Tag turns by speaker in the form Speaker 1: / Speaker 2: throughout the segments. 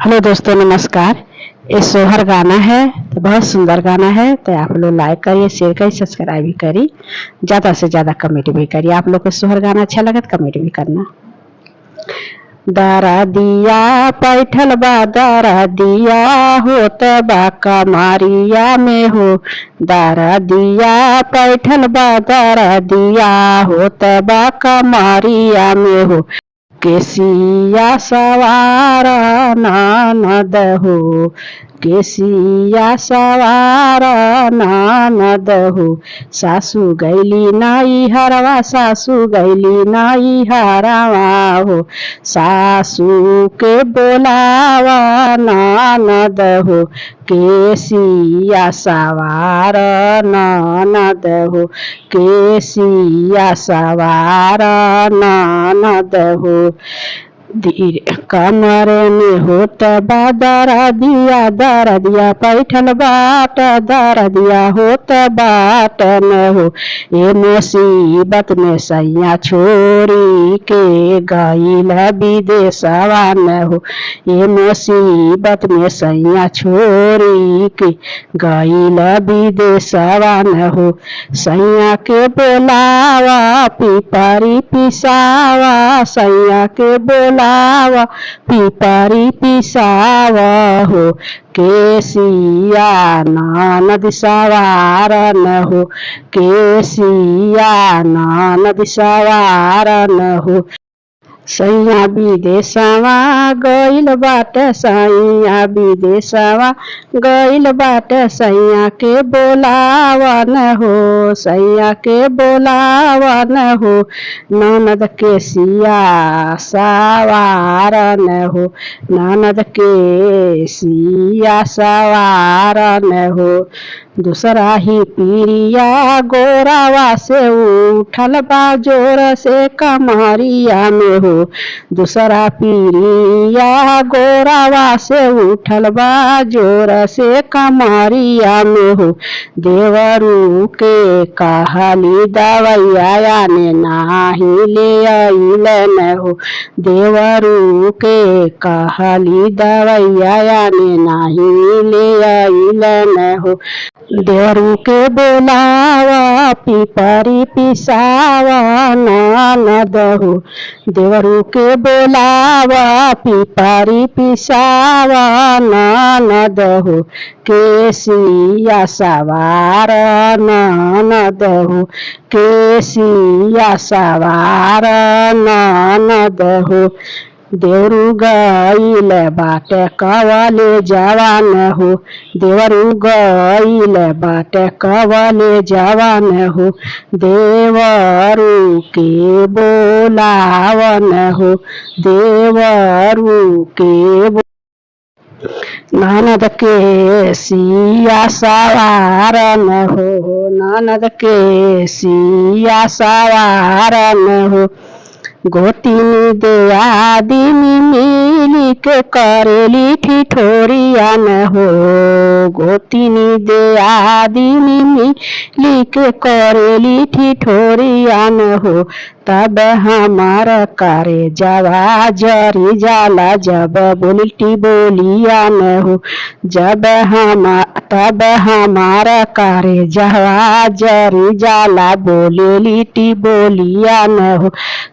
Speaker 1: Hello दोस्तों, नमस्कार। ये सोहर गाना है तो बहुत सुंदर गाना है, तो आप लोग लाइक करिए, शेयर करिए, सब्सक्राइब भी करिए, ज़्यादा से ज़्यादा कमेंट भी करिए। आप लोग को सोहर गाना अच्छा लगे तो कमेंट भी करना। दारा दिया पैठल बा, दारा दिया होत बा कमारिया में हो। दारा दिया पैठल बा, दारा दिया होत बा कमारिया में हो। केसिया सवारा नानद हो, केसिया सवारा नानद हो। सासू गैली नाई हरवा, सासू गैली नाई हरवा हो। सासू के बोलावा नानद हो, केसिया सवार नानद हो, केसिया सवार नानद हो। कमर में होत बा दरा दिया पैठल बाट, दरा दिया होत बाट न हो। ये मुसीबत में सैया छोरी के गईल विदेशवा न हो। ये मुसीबत में सैया छोरी के गईल विदेशवा न हो। सैया के बोलावा पिपरी पिसावा, सैया के बोलावा पिपरी पिसावा हो। केसिया नानद सवार न हो, केसिया नानद सवार न हो। सैया विदेशवा गईल बाट, सैया विदेशवा गईल बाट, सैया के बोलावा न हो, सैया के बोलावा न हो। ननद के सिया सवार न हो, ननद के सिया सवार न हो। दूसरा ही पीरिया गोरावा से उठल बा जोर से कमरिया में हो। दूसरा पीरिया गोरावा से उठल बा जोर से कमरिया में हो। देवरू के कहली दवैया ने नाही ले आइल न हो। देवरू के कहली दवैया ने नाही ले आइल न हो। देवरू के बोलावा पिपरी पिसावा नानद हो। देवरू के बोलावा पिपरी पिसावा नानद हो। केसिया सवार नानद हो, केसिया सवार नानद हो। देवरू गईल बाटे कवले जवान हो, देवरू गईल बाटे कवले जवान हो। देवरू के बोलावन हो, देवरू के ननद के सिया सवार न हो, ननद के सिया सवार न हो। गोतिनी दया दिनी मिली के करेली ठिठोरिया न हो। गोतिनी दया दिनी मिली के करेली ठिठोरिया न हो। तब हमार करे जवा जरी जाला, जब बोलती बोलिया न हो। तब हमार करे जवा जरी जाला, बोलेली टी बोलिया न हो।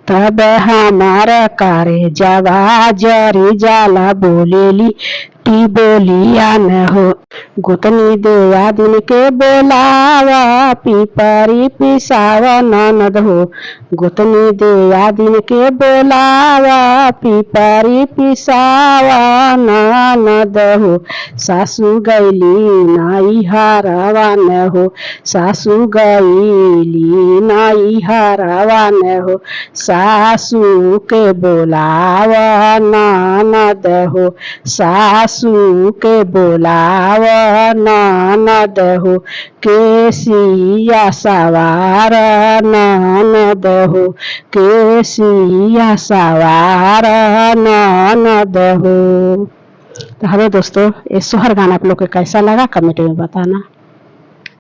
Speaker 1: तब हमार करे जवा जरी जाला, बोलेली टी बोलिया न हो। गोतनी दया दिन के बोलावा पिपरी पिसावा ननद हो। गोतनी दया दिन के बोलावा पिपरी पिसावा ननद हो। सासू गैली नाई हरवा न हो, सासू गैली नाई हरवा न हो। सासू के बोलावा ननद हो, सासू के बोलावा ननद हो। केसिया सवार ननद हो, केसिया सवार ननद हो। तो हेलो दोस्तों, ये सोहर गाना आप लोग को कैसा लगा कमेंट में बताना।